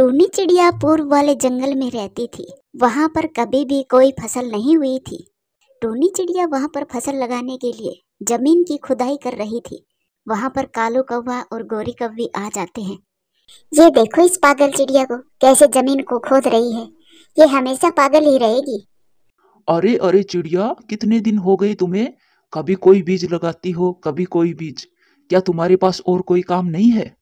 टूनी चिड़िया पूर्व वाले जंगल में रहती थी। वहां पर कभी भी कोई फसल नहीं हुई थी। टूनी चिड़िया वहां पर फसल लगाने के लिए जमीन की खुदाई कर रही थी। वहां पर कालू कौवा और गोरी कौवी आ जाते हैं। ये देखो इस पागल चिड़िया को कैसे जमीन को खोद रही है। ये हमेशा पागल ही रहेगी। अरे अरे चिड़िया, कितने दिन हो गए तुम्हें? कभी कोई बीज लगाती हो, कभी कोई बीज। क्या तुम्हारे पास और कोई काम नहीं है?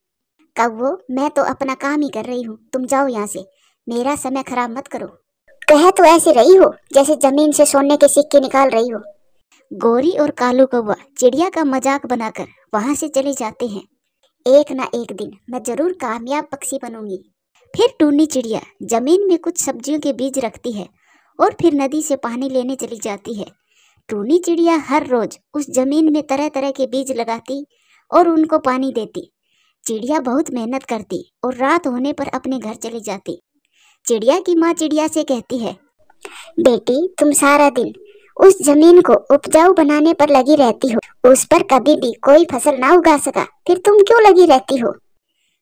कौवो, मैं तो अपना काम ही कर रही हूँ। तुम जाओ यहाँ से, मेरा समय खराब मत करो। कह तो ऐसे रही हो जैसे जमीन से सोने के सिक्के निकाल रही हो। गोरी और कालू कौवा चिड़िया का मजाक बनाकर वहां से चले जाते हैं। एक ना एक दिन मैं जरूर कामयाब पक्षी बनूंगी। फिर टूनी चिड़िया जमीन में कुछ सब्जियों के बीज रखती है और फिर नदी से पानी लेने चली जाती है। टूनी चिड़िया हर रोज उस जमीन में तरह तरह के बीज लगाती और उनको पानी देती। चिड़िया बहुत मेहनत करती और रात होने पर अपने घर चली जाती। चिड़िया की माँ चिड़िया से कहती है, बेटी तुम सारा दिन उस जमीन को उपजाऊ बनाने पर लगी रहती हो। उस पर कभी भी कोई फसल ना उगा सका, फिर तुम क्यों लगी रहती हो?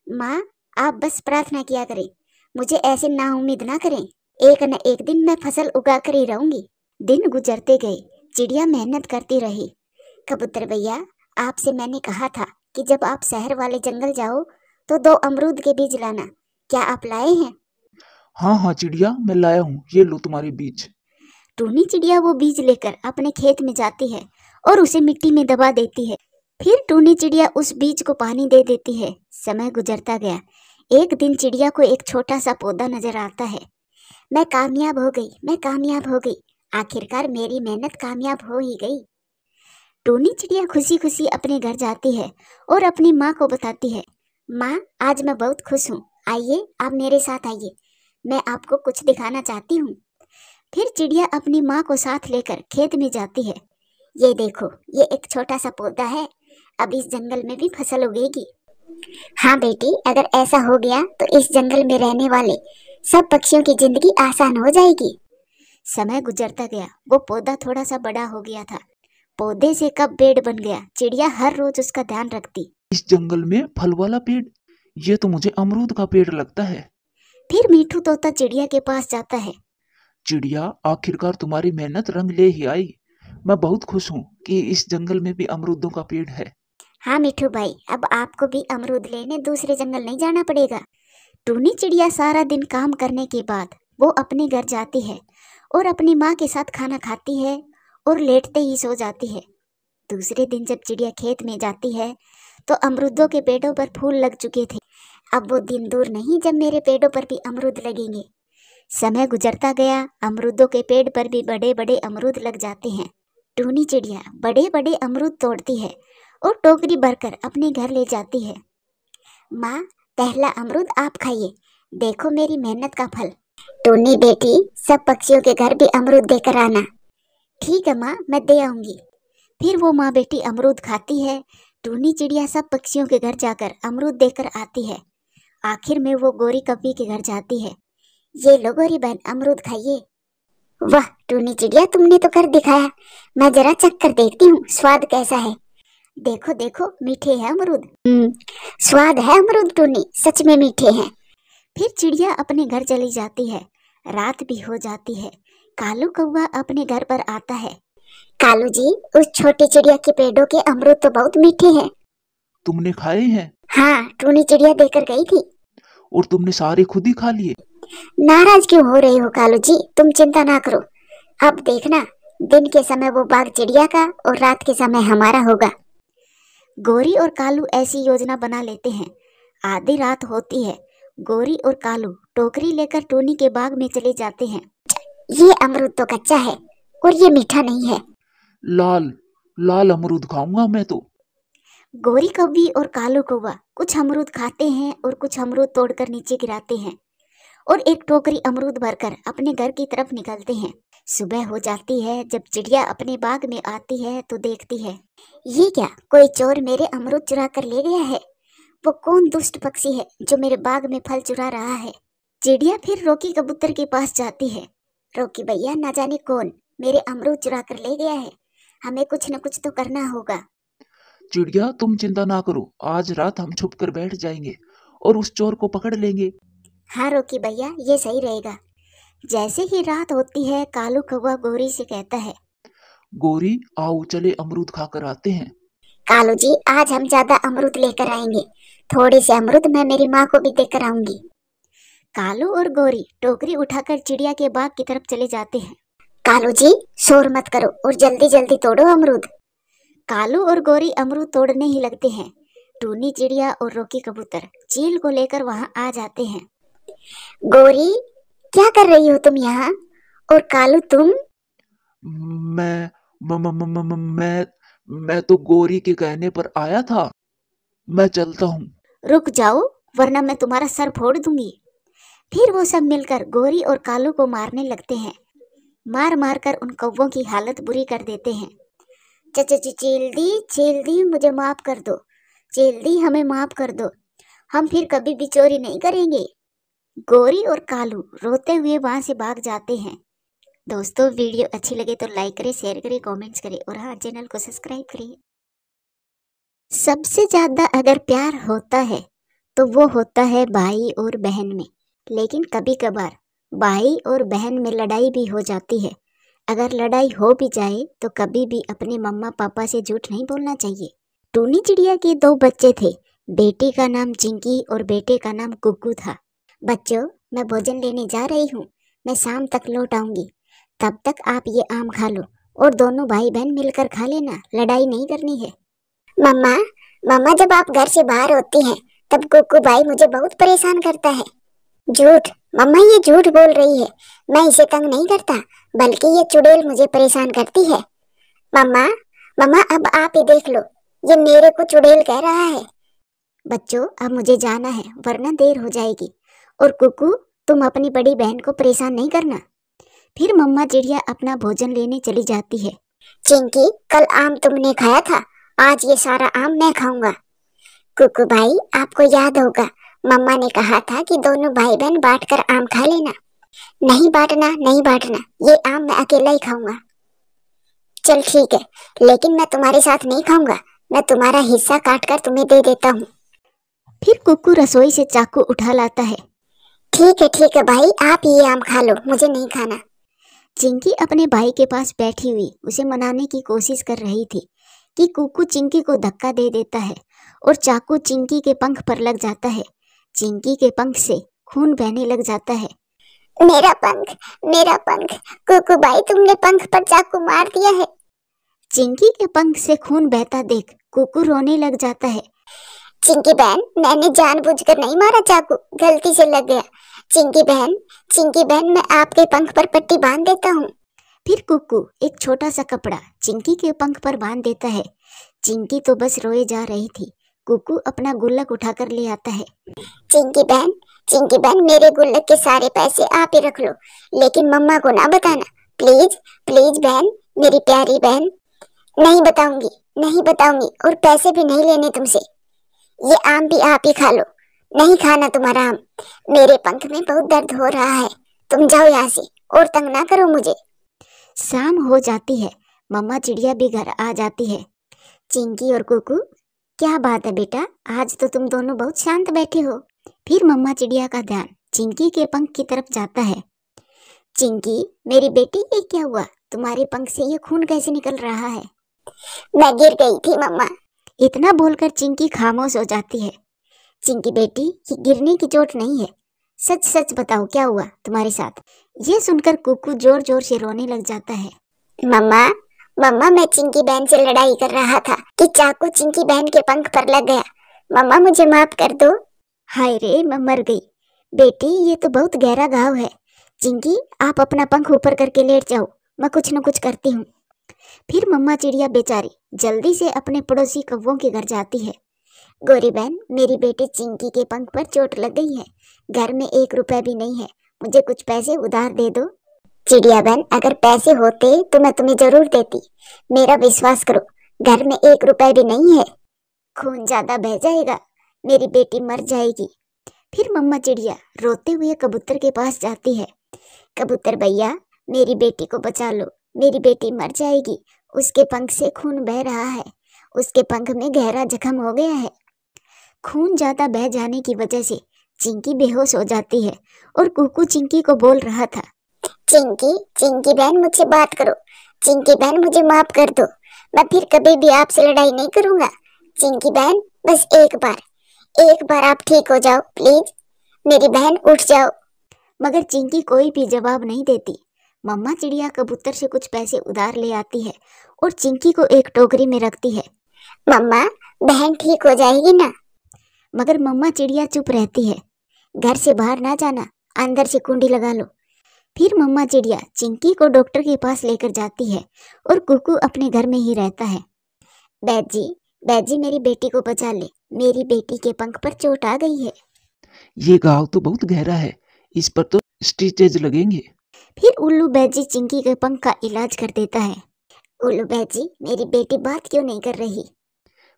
माँ, आप बस प्रार्थना किया करें, मुझे ऐसे नाउम्मीद ना करें। एक न एक दिन मैं फसल उगा कर ही रहूंगी। दिन गुजरते गए, चिड़िया मेहनत करती रही। कबूतर भैया, आपसे मैंने कहा था कि जब आप शहर वाले जंगल जाओ तो 2 अमरूद के बीज लाना। क्या आप लाए हैं? हाँ हाँ चिड़िया, मैं लाया हूँ, ये लो तुम्हारे बीज। टूनी चिड़िया वो बीज लेकर अपने खेत में जाती है और उसे मिट्टी में दबा देती है। फिर टूनी चिड़िया उस बीज को पानी दे देती है। समय गुजरता गया। एक दिन चिड़िया को एक छोटा सा पौधा नजर आता है। मैं कामयाब हो गई, मैं कामयाब हो गई। आखिरकार मेरी मेहनत कामयाब हो ही गई। टूनी चिड़िया खुशी खुशी अपने घर जाती है और अपनी माँ को बताती है, माँ, आज मैं बहुत खुश हूँ। आइए, आप मेरे साथ आइए, मैं आपको कुछ दिखाना चाहती हूँ। फिर चिड़िया अपनी माँ को साथ लेकर खेत में जाती है। ये देखो, ये एक छोटा सा पौधा है। अब इस जंगल में भी फसल उगेगी। हाँ बेटी, अगर ऐसा हो गया तो इस जंगल में रहने वाले सब पक्षियों की जिंदगी आसान हो जाएगी। समय गुजरता गया। वो पौधा थोड़ा सा बड़ा हो गया था। पौधे से कब पेड़ बन गया। चिड़िया हर रोज उसका ध्यान रखती। इस जंगल में फल वाला पेड़, ये तो मुझे अमरूद का पेड़ लगता है। फिर मीठू तोता चिड़िया के पास जाता है। चिड़िया, आखिरकार तुम्हारी मेहनत रंग ले ही आई। मैं बहुत खुश हूँ कि इस जंगल में भी अमरूदों का पेड़ है। हाँ मिठू भाई, अब आपको भी अमरूद लेने दूसरे जंगल नहीं जाना पड़ेगा। टूनी चिड़िया सारा दिन काम करने के बाद वो अपने घर जाती है और अपनी माँ के साथ खाना खाती है और लेटते ही सो जाती है। दूसरे दिन जब चिड़िया खेत में जाती है तो अमरूदों के पेड़ों पर फूल लग चुके थे। अब वो दिन दूर नहीं जब मेरे पेड़ों पर भी अमरूद लगेंगे। समय गुजरता गया। अमरूदों के पेड़ पर भी बड़े बड़े अमरूद लग जाते हैं। टूनी चिड़िया बड़े बड़े अमरूद तोड़ती है और टोकरी भरकर अपने घर ले जाती है। माँ, पहला अमरूद आप खाइए, देखो मेरी मेहनत का फल। टूनी बेटी, सब पक्षियों के घर भी अमरूद देकर आना। ठीक है माँ, मैं दे आऊंगी। फिर वो माँ बेटी अमरूद खाती है। टूनी चिड़िया सब पक्षियों के घर जाकर अमरूद देकर आती है। आखिर में वो गोरी कौवी के घर जाती है। ये लो गोरी बहन, अमरूद खाइए। वाह टूनी चिड़िया, तुमने तो कर दिखाया। मैं जरा चख कर देखती हूँ स्वाद कैसा है। देखो देखो, मीठे हैं अमरूद। स्वाद है अमरूद टूनी, सच में मीठे हैं। फिर चिड़िया अपने घर चली जाती है। रात भी हो जाती है। कालू कौवा अपने घर पर आता है। कालू जी, उस छोटी चिड़िया के पेड़ों के अमरूद तो बहुत मीठे हैं। तुमने खाए हैं? हाँ, टूनी चिड़िया देकर गई थी। और तुमने सारे खुद ही खा लिए? नाराज क्यों हो रही हो कालू जी, तुम चिंता ना करो। अब देखना, दिन के समय वो बाग चिड़िया का और रात के समय हमारा होगा। गोरी और कालू ऐसी योजना बना लेते हैं। आधी रात होती है। गोरी और कालू टोकरी लेकर टूनी के बाग में चले जाते हैं। ये अमरूद तो कच्चा है और ये मीठा नहीं है। लाल लाल अमरूद खाऊंगा मैं तो। गोरी कौवी और कालू कौवा कुछ अमरूद खाते हैं और कुछ अमरूद तोड़कर नीचे गिराते हैं और एक टोकरी अमरूद भरकर अपने घर की तरफ निकलते हैं। सुबह हो जाती है। जब चिड़िया अपने बाग में आती है तो देखती है, ये क्या, कोई चोर मेरे अमरूद चुरा कर ले गया है। वो कौन दुष्ट पक्षी है जो मेरे बाग में फल चुरा रहा है। चिड़िया फिर रोकी कबूतर के पास जाती है। रोकी भैया, न जाने कौन मेरे अमरूद चुरा कर ले गया है, हमें कुछ न कुछ तो करना होगा। चिड़िया, तुम चिंता ना करो, आज रात हम छुप कर बैठ जाएंगे और उस चोर को पकड़ लेंगे। हाँ रोकी भैया, ये सही रहेगा। जैसे ही रात होती है, कालू कौवा गोरी से कहता है, गोरी आओ चले अमरूद खाकर आते हैं। कालू जी, आज हम ज्यादा अमरूद लेकर आएंगे। थोड़े से अमरूद मैं मेरी माँ को भी देकर आऊंगी। कालू और गोरी टोकरी उठाकर चिड़िया के बाग की तरफ चले जाते हैं। कालू जी, शोर मत करो और जल्दी जल्दी तोड़ो अमरूद। कालू और गोरी अमरूद तोड़ने ही लगते हैं। टूनी चिड़िया और रोकी कबूतर चील को लेकर वहां आ जाते हैं। गोरी, क्या कर रही हो तुम यहाँ? और कालू तुम? मैं म, म, म, म, म, मैं मैं तो गोरी के कहने पर आया था। मैं चलता हूँ। रुक जाओ, वरना मैं तुम्हारा सर फोड़ दूंगी। फिर वो सब मिलकर गोरी और कालू को मारने लगते हैं। मार मार कर उन कौवों की हालत बुरी कर देते हैं। चील दी मुझे माफ कर दो। चील दी हमें माफ कर दो। हम फिर कभी भी चोरी नहीं करेंगे। गोरी और कालू रोते हुए वहां से भाग जाते हैं। दोस्तों, वीडियो अच्छी लगे तो लाइक करें, शेयर करें, कमेंट्स करें और हाँ, चैनल को सब्सक्राइब करें। सबसे ज्यादा अगर प्यार होता है तो वो होता है भाई और बहन में। लेकिन कभी कभार भाई और बहन में लड़ाई भी हो जाती है। अगर लड़ाई हो भी जाए तो कभी भी अपने मम्मा पापा से झूठ नहीं बोलना चाहिए। टूनी चिड़िया के 2 बच्चे थे। बेटी का नाम चिंकी और बेटे का नाम कुक्कू था। बच्चों, मैं भोजन लेने जा रही हूँ। मैं शाम तक लौट आऊंगी। तब तक आप ये आम खा लो और दोनों भाई बहन मिलकर खा लेना। लड़ाई नहीं करनी है। मम्मा, मम्मा जब आप घर से बाहर होती हैं तब कुक्कू भाई मुझे बहुत परेशान करता है। झूठ, मम्मा ये झूठ बोल रही है। मैं इसे तंग नहीं करता, बल्कि ये चुड़ैल मुझे परेशान करती है। मम्मा, मम्मा अब आप ही देख लो, ये मेरे को चुड़ैल कह रहा है। बच्चों, अब मुझे जाना है, वरना देर हो जाएगी। और कुकू, तुम अपनी बड़ी बहन को परेशान नहीं करना। फिर मम्मा चिड़िया अपना भोजन लेने चली जाती है। चिंकी, कल आम तुमने खाया था, आज ये सारा आम मैं खाऊंगा। कुकू भाई, आपको याद होगा मम्मा ने कहा था कि दोनों भाई बहन बांटकर आम खा लेना। नहीं बांटना, नहीं बांटना, ये आम मैं अकेला ही खाऊंगा। चल ठीक है, लेकिन मैं तुम्हारे साथ नहीं खाऊंगा। मैं तुम्हारा हिस्सा काटकर तुम्हें दे देता हूँ। फिर कुकू रसोई से चाकू उठा लाता है। ठीक है भाई, आप ये आम खा लो, मुझे नहीं खाना। चिंकी अपने भाई के पास बैठी हुई उसे मनाने की कोशिश कर रही थी कि कुकू चिंकी को धक्का दे देता है और चाकू चिंकी के पंख पर लग जाता है। चिंकी के पंख से खून बहने लग जाता है। मेरा पंख, मेरा पंख। कुकू भाई, तुमने पंख पर चाकू मार दिया है। चिंकी के पंख से खून बहता देख कुकू रोने लग जाता है। चिंकी बहन, मैंने जानबूझकर नहीं मारा चाकू, गलती से लग गया। चिंकी बहन, मैं आपके पंख पर पट्टी बांध देता हूँ। फिर कुकू एक छोटा सा कपड़ा चिंकी के पंख पर बांध देता है। चिंकी तो बस रोए जा रही थी। कुकू अपना गुल्लक उठाकर ले आता है। चिंकी बहन, मेरे गुल्लक के सारे पैसे आप ही रख लो, लेकिन मम्मा को ना बताना। प्लीज प्लीज बहन, मेरी प्यारी बहन। नहीं बताऊंगी, नहीं बताऊंगी, और पैसे भी नहीं लेने तुमसे। ये आम भी आप ही खा लो। नहीं खाना तुम्हारा आम। मेरे पंख में बहुत दर्द हो रहा है। तुम जाओ यहाँ से और तंग ना करो मुझे। शाम हो जाती है। मम्मा चिड़िया भी घर आ जाती है। चिंकी और कुकू, क्या बात है बेटा, आज तो तुम दोनों बहुत शांत बैठे हो। फिर मम्मा चिड़िया का ध्यान चिंकी के पंख की तरफ जाता है। चिंकी, मेरी बेटी, ये क्या हुआ? तुम्हारे पंख से ये खून कैसे निकल रहा है? मैं गिर गई थी मम्मा। इतना बोलकर चिंकी खामोश हो जाती है। चिंकी बेटी, ये गिरने की चोट नहीं है। सच सच बताओ, क्या हुआ तुम्हारे साथ? ये सुनकर कुकू जोर जोर से रोने लग जाता है। मम्मा, मैं चिंकी बहन से लड़ाई कर रहा था कि चाकू चिंकी बहन के पंख पर लग गया। मम्मा, मुझे माफ कर दो। हाय रे, मैं मर गई। बेटी, ये तो बहुत गहरा घाव है। चिंकी, आप अपना पंख ऊपर करके लेट जाओ, मैं कुछ न कुछ करती हूँ। फिर मम्मा चिड़िया बेचारी जल्दी से अपने पड़ोसी कौवों के घर जाती है। गोरी बहन, मेरी बेटी चिंकी के पंख पर चोट लग गई है। घर में 1 रुपया भी नहीं है। मुझे कुछ पैसे उधार दे दो। चिड़िया बहन, अगर पैसे होते तो मैं तुम्हें जरूर देती। मेरा विश्वास करो, घर में 1 रुपया भी नहीं है। खून ज्यादा बह जाएगा, मेरी बेटी मर जाएगी। फिर मम्मा चिड़िया रोते हुए कबूतर के पास जाती है। कबूतर भैया, मेरी बेटी को बचा लो, मेरी बेटी मर जाएगी। उसके पंख से खून बह रहा है। उसके पंख में गहरा जख्म हो गया है। खून ज्यादा बह जाने की वजह से चिंकी बेहोश हो जाती है और कुकू चिंकी को बोल रहा था, चिंकी, चिंकी बहन मुझसे बात करो। चिंकी बहन मुझे माफ कर दो, मैं फिर कभी भी आपसे लड़ाई नहीं करूंगा। चिंकी बहन बस एक बार आप ठीक हो जाओ प्लीज। मेरी बहन उठ जाओ। मगर चिंकी कोई भी जवाब नहीं देती। मम्मा चिड़िया कबूतर से कुछ पैसे उधार ले आती है और चिंकी को एक टोकरी में रखती है। मम्मा, बहन ठीक हो जाएगी ना? मगर मम्मा चिड़िया चुप रहती है। घर से बाहर ना जाना, अंदर से कुंडी लगा लो। फिर मम्मा चिड़िया चिंकी को डॉक्टर के पास लेकर जाती है और कुकू अपने घर में ही रहता है। बैजी मेरी बेटी को बचा ले, मेरी बेटी के पंख पर चोट आ गई है। ये घाव तो बहुत गहरा है, इस पर तो स्टिचेज लगेंगे। फिर उल्लू बैजी चिंकी के पंख का इलाज कर देता है। उल्लू बैजी, मेरी बेटी बात क्यों नहीं कर रही?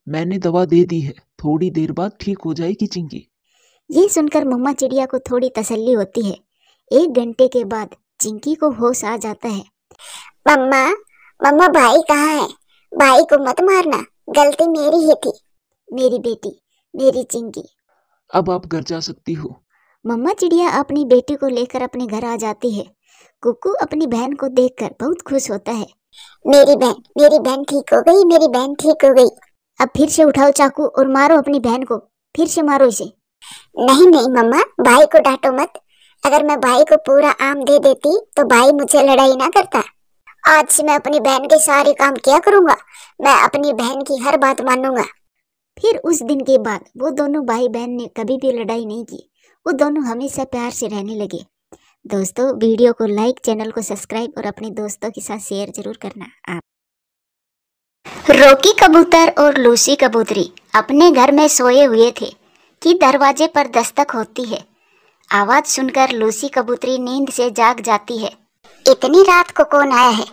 मैंने दवा दे दी है, थोड़ी देर बाद ठीक हो जाएगी चिंकी। ये सुनकर मम्मा चिड़िया को थोड़ी तसल्ली होती है। 1 घंटे के बाद चिंकी को होश आ जाता है। मम्मा भाई कहाँ है? भाई को मत मारना, गलती मेरी ही थी। मेरी बेटी, मेरी चिंकी। अब आप घर जा सकती हो। मम्मा चिड़िया अपनी बेटी को लेकर अपने घर आ जाती है। कुकू अपनी बहन को देखकर बहुत खुश होता है। मेरी बहन ठीक हो गई, मेरी बहन ठीक हो गई। अब फिर से उठाओ चाकू और मारो अपनी बहन को, फिर से मारो इसे। नहीं मम्मा, भाई को डांटो मत। अगर मैं भाई को पूरा आम दे देती तो भाई मुझसे लड़ाई ना करता। आज से मैं अपनी बहन के सारे काम किया करूंगा। मैं अपनी बहन की हर बात मानूंगा। फिर उस दिन के बाद वो दोनों भाई बहन ने कभी भी लड़ाई नहीं की। वो दोनों हमेशा प्यार से रहने लगे। दोस्तों, वीडियो को लाइक, चैनल को सब्सक्राइब और अपने दोस्तों के साथ शेयर जरूर करना। आप रॉकी कबूतर और लूसी कबूतरी अपने घर में सोए हुए थे कि दरवाजे पर दस्तक होती है। आवाज सुनकर लूसी कबूतरी नींद से जाग जाती है। इतनी रात को कौन आया है?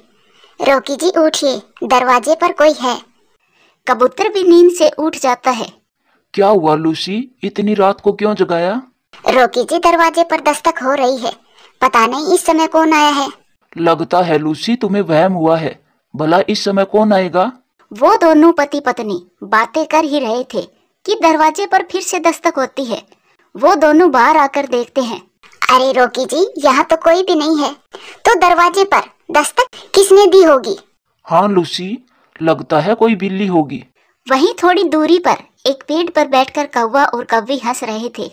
रॉकी जी उठिए, दरवाजे पर कोई है। कबूतर भी नींद से उठ जाता है। क्या हुआ लूसी, इतनी रात को क्यों जगाया? रॉकी जी, दरवाजे पर दस्तक हो रही है, पता नहीं इस समय कौन आया है। लगता है लूसी तुम्हें वहम हुआ है, भला इस समय कौन आएगा? वो दोनों पति पत्नी बातें कर ही रहे थे कि दरवाजे पर फिर से दस्तक होती है। वो दोनों बाहर आकर देखते हैं। अरे रॉकी जी, यहाँ तो कोई भी नहीं है, तो दरवाजे पर दस्तक किसने दी होगी? हाँ लूसी, लगता है कोई बिल्ली होगी। वहीं थोड़ी दूरी पर एक पेड़ पर बैठकर कौवा और कौवी हंस रहे थे।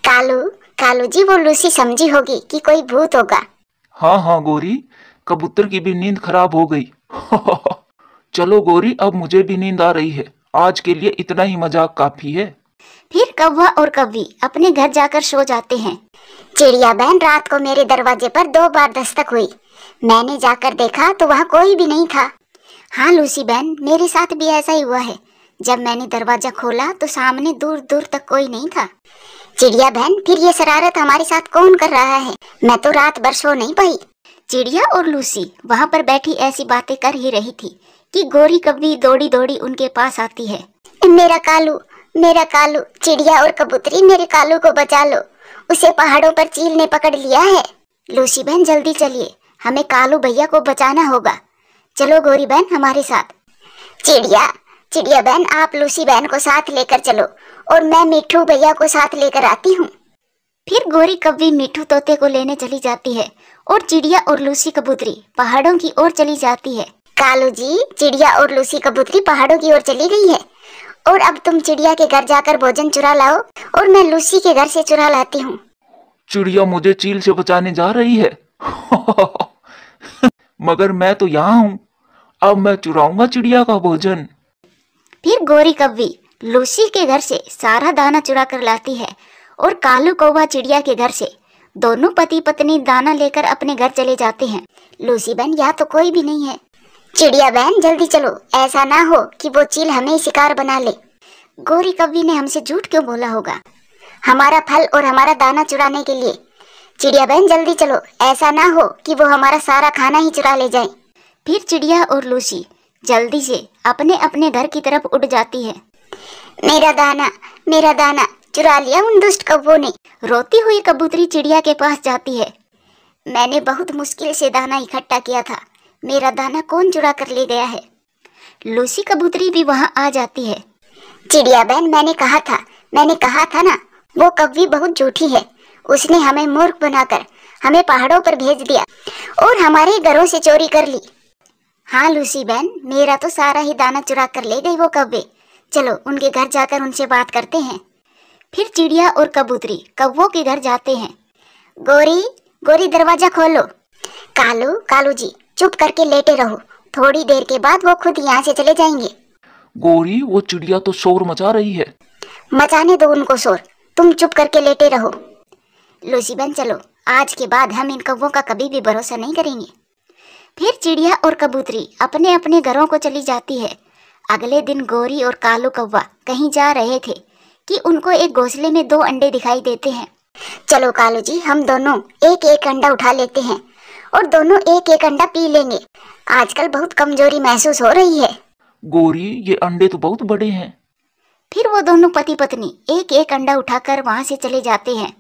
कालू जी, वो लूसी समझी होगी कि कोई भूत होगा। हाँ गोरी, कबूतर की भी नींद खराब हो गई। चलो गोरी, अब मुझे भी नींद आ रही है, आज के लिए इतना ही मजाक काफी है। फिर कौवा और कौवी अपने घर जाकर सो जाते हैं। चिड़िया बहन, रात को मेरे दरवाजे पर 2 बार दस्तक हुई। मैंने जाकर देखा तो वहाँ कोई भी नहीं था। हाँ लूसी बहन, मेरे साथ भी ऐसा ही हुआ है। जब मैंने दरवाजा खोला तो सामने दूर दूर तक कोई नहीं था। चिड़िया बहन, फिर ये शरारत हमारे साथ कौन कर रहा है? मैं तो रात भर सो नहीं पाई। चिड़िया और लूसी वहाँ पर बैठी ऐसी बातें कर ही रही थी कि गोरी कौवी दौड़ी दौड़ी उनके पास आती है। मेरा कालू, चिड़िया और कबूतरी, मेरे कालू को बचा लो, उसे पहाड़ों पर चील ने पकड़ लिया है। लूसी बहन जल्दी चलिए, हमें कालू भैया को बचाना होगा। चलो गोरी बहन हमारे साथ। चिड़िया बहन, आप लूसी बहन को साथ लेकर चलो और मैं मिठू भैया को साथ लेकर आती हूँ। फिर गोरी कौवी मिठू तोते को लेने चली जाती है और चिड़िया और लूसी कबूतरी पहाड़ों की ओर चली जाती है। कालू जी, चिड़िया और लूसी कबूतरी पहाड़ों की ओर चली गई है और अब तुम चिड़िया के घर जाकर भोजन चुरा लाओ और मैं लूसी के घर से चुरा लाती हूँ। चिड़िया मुझे चील से बचाने जा रही है। मगर मैं तो यहाँ हूँ, अब मैं चुराऊंगा चिड़िया का भोजन। फिर गोरी कौवी लूसी के घर से सारा दाना चुरा कर लाती है और कालू कौवा चिड़िया के घर से। दोनों पति पत्नी दाना लेकर अपने घर चले जाते हैं। लूसी बहन, यहाँ तो कोई भी नहीं है। चिड़िया बहन जल्दी चलो, ऐसा ना हो कि वो चील हमें शिकार बना ले। गोरी कौवी ने हमसे झूठ क्यों बोला होगा? हमारा फल और हमारा दाना चुराने के लिए। चिड़िया बहन जल्दी चलो, ऐसा ना हो कि वो हमारा सारा खाना ही चुरा ले जाए। फिर चिड़िया और लूसी जल्दी से अपने अपने घर की तरफ उड़ जाती है। मेरा दाना चुरा लिया उन दुष्ट कौवों ने। रोती हुई कबूतरी चिड़िया के पास जाती है। मैंने बहुत मुश्किल से दाना इकट्ठा किया था, मेरा दाना कौन चुरा कर ले गया है? लूसी कबूतरी भी वहाँ आ जाती है। चिड़िया बहन, मैंने कहा था ना, वो कौवी बहुत झूठी है। उसने हमें मूर्ख बनाकर हमें पहाड़ों पर भेज दिया और हमारे घरों से चोरी कर ली। हाँ लूसी बहन, मेरा तो सारा ही दाना चुरा कर ले गई वो कौवे। चलो उनके घर जाकर उनसे बात करते हैं। फिर चिड़िया और कबूतरी कौवों के घर जाते हैं। गोरी, गोरी दरवाजा खोलो। कालू, कालू जी चुप करके लेटे रहो, थोड़ी देर के बाद वो खुद यहाँ से चले जाएंगे। गोरी, वो चिड़िया तो शोर मचा रही है। मचाने दो उनको शोर, तुम चुप करके लेटे रहो। लूसी बहन चलो, आज के बाद हम इन कौवों का कभी भी भरोसा नहीं करेंगे। फिर चिड़िया और कबूतरी अपने अपने घरों को चली जाती है। अगले दिन गोरी और कालू कौवा कहीं जा रहे थे कि उनको एक घोंसले में 2 अंडे दिखाई देते हैं। चलो कालू जी, हम दोनों एक एक अंडा उठा लेते हैं और दोनों एक एक अंडा पी लेंगे। आजकल बहुत कमजोरी महसूस हो रही है। गोरी, ये अंडे तो बहुत बड़े हैं। फिर वो दोनों पति पत्नी एक एक अंडा उठाकर वहां से चले जाते हैं।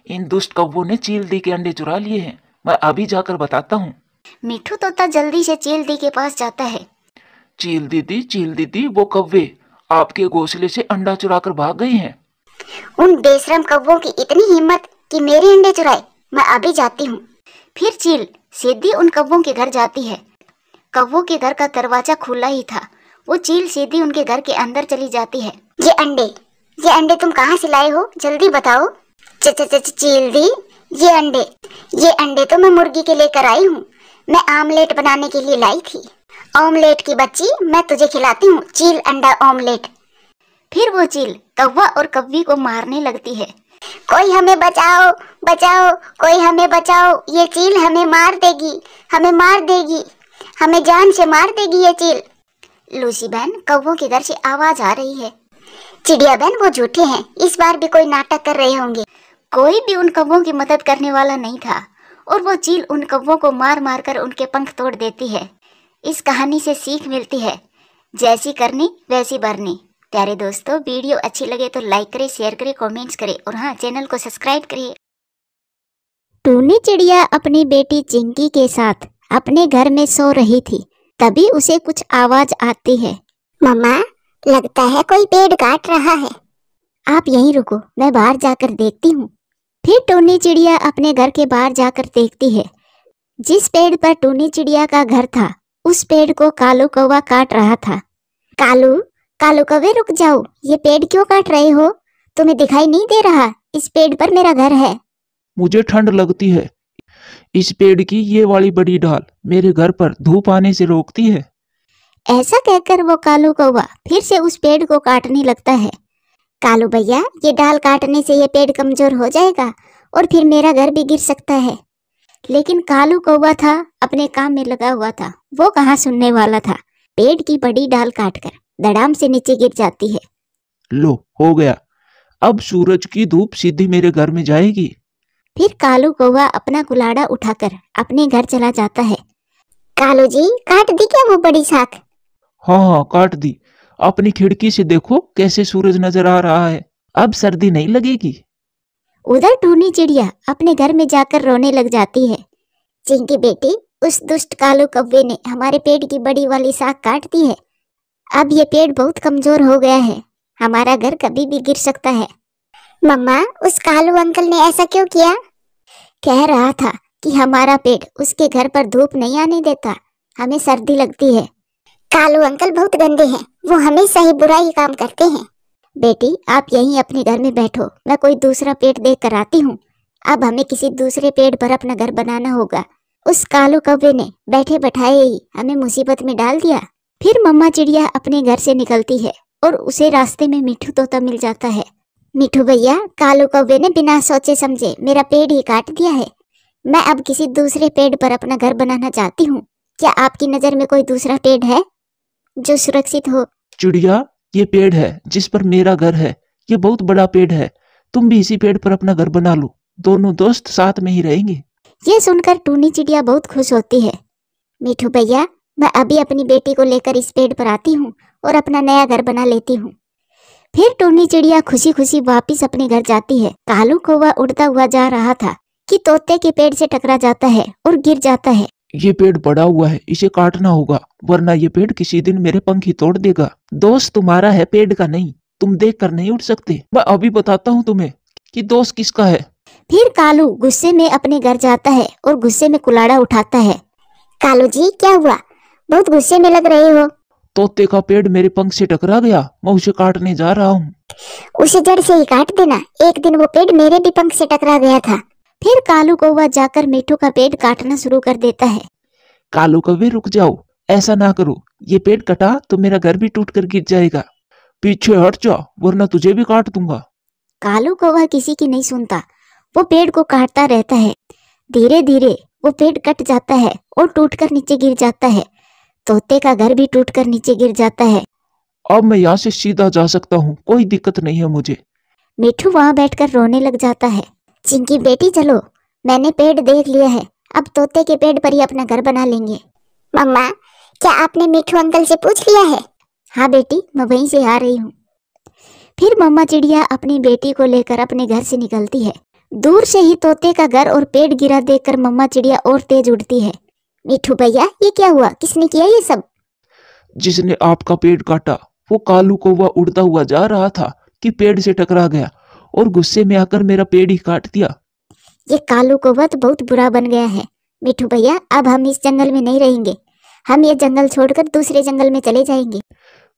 इन दुष्ट कौवों ने चील दी के अंडे चुरा लिए हैं। मैं अभी जाकर बताता हूँ। मिठू तोता जल्दी से चील दी के पास जाता है। चील दीदी, वो कौवे आपके घोंसले से अंडा चुरा कर भाग गए हैं। उन बेशरम कौवों की इतनी हिम्मत कि मेरे अंडे चुराए। मैं अभी जाती हूँ। फिर चील सीधी उन कौवों के घर जाती है। कौवों के घर का दरवाजा खुला ही था। वो चील सीधी उनके घर के अंदर चली जाती है। ये अंडे तुम कहाँ से लाए हो, जल्दी बताओ। चील दी, ये अंडे तो मैं मुर्गी के लेकर आई हूँ। मैं आमलेट बनाने के लिए लाई थी। ऑमलेट की बच्ची, मैं तुझे खिलाती हूँ चील अंडा ऑमलेट। फिर वो चील कौवा और कौवी को मारने लगती है। कोई हमें बचाओ, बचाओ, कोई हमें बचाओ, ये चील हमें मार देगी, हमें जान से मार देगी ये चील। लूसी बहन, कौवों के घर से आवाज आ रही है। चिड़िया बहन, वो झूठे हैं, इस बार भी कोई नाटक कर रहे होंगे। कोई भी उन कौवों की मदद करने वाला नहीं था और वो चील उन कौवों को मार मार कर उनके पंख तोड़ देती है। इस कहानी से सीख मिलती है, जैसी करनी वैसी भरनी। प्यारे दोस्तों, वीडियो अच्छी लगे तो लाइक करें, शेयर करें, कमेंट्स करें और हाँ, चैनल को सब्सक्राइब करें। टूनी चिड़िया अपनी बेटी चिंकी के साथ अपने घर में सो रही थी। तभी उसे कुछ आवाज आती है। मम्मा, लगता है कोई पेड़ काट रहा है। आप यहीं रुको, मैं बाहर जाकर देखती हूँ। फिर टूनी चिड़िया अपने घर के बाहर जाकर देखती है। जिस पेड़ पर टूनी चिड़िया का घर था, उस पेड़ को कालू कौवा काट रहा था। कालू कौवे, रुक जाओ, ये पेड़ क्यों काट रहे हो? तुम्हें दिखाई नहीं दे रहा? इस पेड़ पर मेरा घर है। मुझे ठंड लगती है। इस पेड़ की ये वाली बड़ी डाल मेरे घर पर धूप आने से रोकती है। ऐसा कहकर वो कालू कौवा फिर से उस पेड़ को काटने लगता है। कालू भैया, ये डाल काटने से ये पेड़ कमजोर हो जाएगा और फिर मेरा घर भी गिर सकता है। लेकिन कालू कौवा था, अपने काम में लगा हुआ था। वो कहाँ सुनने वाला था। पेड़ की बड़ी डाल काटकर धड़ाम से नीचे गिर जाती है। लो, हो गया। अब सूरज की धूप सीधी मेरे घर में जाएगी। फिर कालू कौवा अपना कुल्हाड़ा उठाकर अपने घर चला जाता है। कालू जी, काट दी क्या वो बड़ी शाख? हाँ, काट दी। अपनी खिड़की से देखो कैसे सूरज नजर आ रहा है। अब सर्दी नहीं लगेगी। उधर टूनी चिड़िया अपने घर में जाकर रोने लग जाती है। चिंकी बेटी, उस दुष्ट कालू कौवे ने हमारे पेड़ की बड़ी वाली शाख काट दी है। अब ये पेड़ बहुत कमजोर हो गया है, हमारा घर कभी भी गिर सकता है। मम्मा, उस कालू अंकल ने ऐसा क्यों किया? कह रहा था कि हमारा पेड़ उसके घर पर धूप नहीं आने देता, हमें सर्दी लगती है। कालू अंकल बहुत गंदे हैं, वो हमेशा ही बुरा ही काम करते हैं। बेटी, आप यहीं अपने घर में बैठो, मैं कोई दूसरा पेड़ देख कर आती हूँ। अब हमें किसी दूसरे पेड़ पर अपना घर बनाना होगा। उस कालू कौवे ने बैठे बैठाए ही हमें मुसीबत में डाल दिया। फिर मम्मा चिड़िया अपने घर से निकलती है और उसे रास्ते में मिठू तोता मिल जाता है। मिठू भैया, कालू कौवे ने बिना सोचे समझे मेरा पेड़ ही काट दिया है। मैं अब किसी दूसरे पेड़ पर अपना घर बनाना चाहती हूँ। क्या आपकी नजर में कोई दूसरा पेड़ है जो सुरक्षित हो? चिड़िया, ये पेड़ है जिस पर मेरा घर है। ये बहुत बड़ा पेड़ है। तुम भी इसी पेड़ पर अपना घर बना लो। दोनों दोस्त साथ में ही रहेंगे। ये सुनकर टूनी चिड़िया बहुत खुश होती है। मिठू भैया, मैं अभी अपनी बेटी को लेकर इस पेड़ पर आती हूँ और अपना नया घर बना लेती हूँ। फिर टूनी चिड़िया खुशी खुशी वापिस अपने घर जाती है। कालू कौवा उड़ता हुआ जा रहा था कि तोते के पेड़ से टकरा जाता है और गिर जाता है। ये पेड़ बड़ा हुआ है, इसे काटना होगा, वरना ये पेड़ किसी दिन मेरे पंख ही तोड़ देगा। दोस्त तुम्हारा है, पेड़ का नहीं। तुम देख कर नहीं उठ सकते। मैं अभी बताता हूँ तुम्हें कि दोस्त किसका है। फिर कालू गुस्से में अपने घर जाता है और गुस्से में कुल्हाड़ा उठाता है। कालू जी क्या हुआ, बहुत गुस्से में लग रहे हो। तोते का पेड़ मेरे पंख से टकरा गया, मैं उसे काटने जा रहा हूँ। उसे जड़ से ही काट देना, एक दिन वो पेड़ मेरे भी पंख से टकरा गया था। फिर कालू कौवा जाकर मिट्ठू का पेड़ काटना शुरू कर देता है। कालू कौवे रुक जाओ, ऐसा ना करो, ये पेड़ कटा तो मेरा घर भी टूट कर गिर जाएगा। पीछे हट जा वरना तुझे भी काट दूंगा। कालू कौवा किसी की नहीं सुनता, वो पेड़ को काटता रहता है। धीरे धीरे वो पेड़ कट जाता है और टूटकर नीचे गिर जाता है। तोते का घर भी टूटकर नीचे गिर जाता है। अब मैं यहाँ से सीधा जा सकता हूँ, कोई दिक्कत नहीं है मुझे। मिट्ठू वहाँ बैठकर रोने लग जाता है। चिंकी बेटी चलो, मैंने पेड़ देख लिया है, अब तोते के पेड़ पर ही अपना घर बना लेंगे। मम्मा क्या आपने मिट्ठू अंकल से पूछ लिया है? हाँ बेटी, मैं वहीं से आ रही हूँ। फिर मम्मा चिड़िया अपनी बेटी को लेकर अपने घर से निकलती है। दूर से ही तोते का घर और पेड़ गिरा देखकर मम्मा चिड़िया और तेज उड़ती है। मिट्ठू भैया ये क्या हुआ, किसने किया ये सब? जिसने आपका पेड़ काटा वो कालू कौवा उड़ता हुआ जा रहा था कि पेड़ से टकरा गया और गुस्से में आकर मेरा पेड़ ही काट दिया। ये कालू कौवा तो बहुत बुरा बन गया है। मिट्ठू भैया अब हम इस जंगल में नहीं रहेंगे, हम ये जंगल छोड़कर दूसरे जंगल में चले जाएंगे।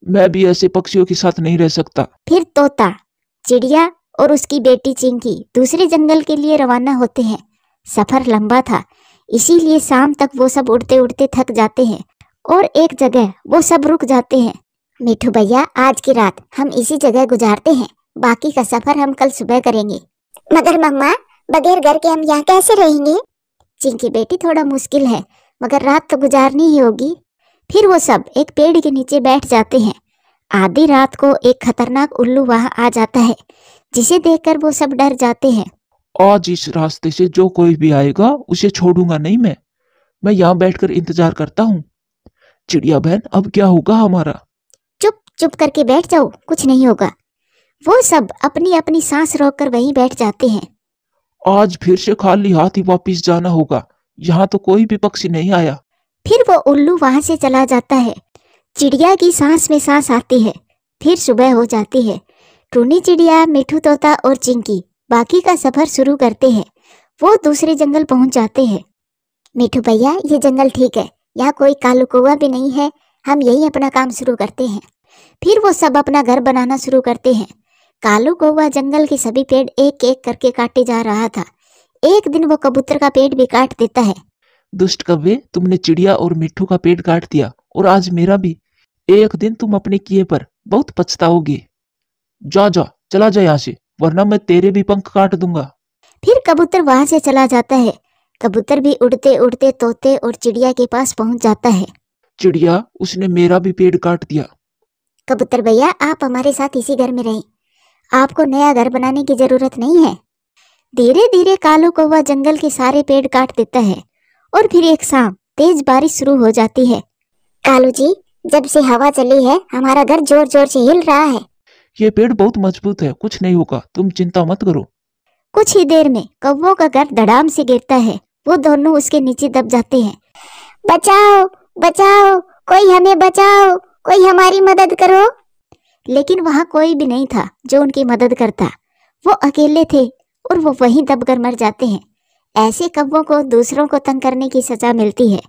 मैं भी ऐसे पक्षियों के साथ नहीं रह सकता। फिर तोता, चिड़िया और उसकी बेटी चिंकी दूसरे जंगल के लिए रवाना होते हैं। सफर लंबा था, इसीलिए शाम तक वो सब उड़ते उड़ते थक जाते हैं और एक जगह वो सब रुक जाते हैं। मिट्ठू भैया आज की रात हम इसी जगह गुजारते हैं, बाकी का सफर हम कल सुबह करेंगे। मगर मम्मा बगैर घर के हम यहाँ कैसे रहेंगे? चिंकी बेटी थोड़ा मुश्किल है, मगर रात तो गुजारनी ही होगी। फिर वो सब एक पेड़ के नीचे बैठ जाते हैं। आधी रात को एक खतरनाक उल्लू वहां आ जाता है, जिसे देखकर वो सब डर जाते हैं। आज इस रास्ते से जो कोई भी आएगा उसे छोड़ूंगा नहीं मैं यहाँ बैठकर इंतजार करता हूँ। चिड़िया बहन अब क्या होगा हमारा? चुप चुप करके बैठ जाओ, कुछ नहीं होगा। वो सब अपनी अपनी सांस रोककर वहीं बैठ जाते हैं। आज फिर से खाली हाथ ही वापिस जाना होगा, यहाँ तो कोई भी पक्षी नहीं आया। फिर वो उल्लू वहां से चला जाता है। चिड़िया की सांस में सांस आती है। फिर सुबह हो जाती है। टूनी चिड़िया, मिट्ठू तोता और चिंकी बाकी का सफर शुरू करते हैं। वो दूसरे जंगल पहुंच जाते हैं। मिट्ठू भैया ये जंगल ठीक है, यहाँ कोई कालू कौवा भी नहीं है, हम यही अपना काम शुरू करते हैं। फिर वो सब अपना घर बनाना शुरू करते हैं। कालू कौवा जंगल के सभी पेड़ एक एक करके काटे जा रहा था। एक दिन वो कबूतर का पेड़ भी काट देता है। दुष्ट कव्वे, तुमने चिड़िया और मिट्ठू का पेड़ काट दिया और आज मेरा भी। एक दिन तुम अपने किए पर बहुत पछताओगे। जा जा चला जा यहाँ से, वरना मैं तेरे भी पंख काट दूंगा। फिर कबूतर वहां से चला जाता है। कबूतर भी उड़ते उड़ते तोते और चिड़िया के पास पहुंच जाता है। चिड़िया, उसने मेरा भी पेड़ काट दिया। कबूतर भैया आप हमारे साथ इसी घर में रहें, आपको नया घर बनाने की जरूरत नहीं है। धीरे धीरे कालू कौवा जंगल के सारे पेड़ काट देता है और फिर एक शाम तेज बारिश शुरू हो जाती है। कालू जी जब से हवा चली है हमारा घर जोर जोर से हिल रहा है। ये पेड़ बहुत मजबूत है, कुछ नहीं होगा, तुम चिंता मत करो। कुछ ही देर में कौवों का घर धड़ाम से गिरता है। वो दोनों उसके नीचे दब जाते हैं। बचाओ बचाओ, कोई हमें बचाओ, कोई हमारी मदद करो। लेकिन वहाँ कोई भी नहीं था जो उनकी मदद करता। वो अकेले थे और वो वहीं दबकर मर जाते हैं। ऐसे कौवों को दूसरों को तंग करने की सजा मिलती है।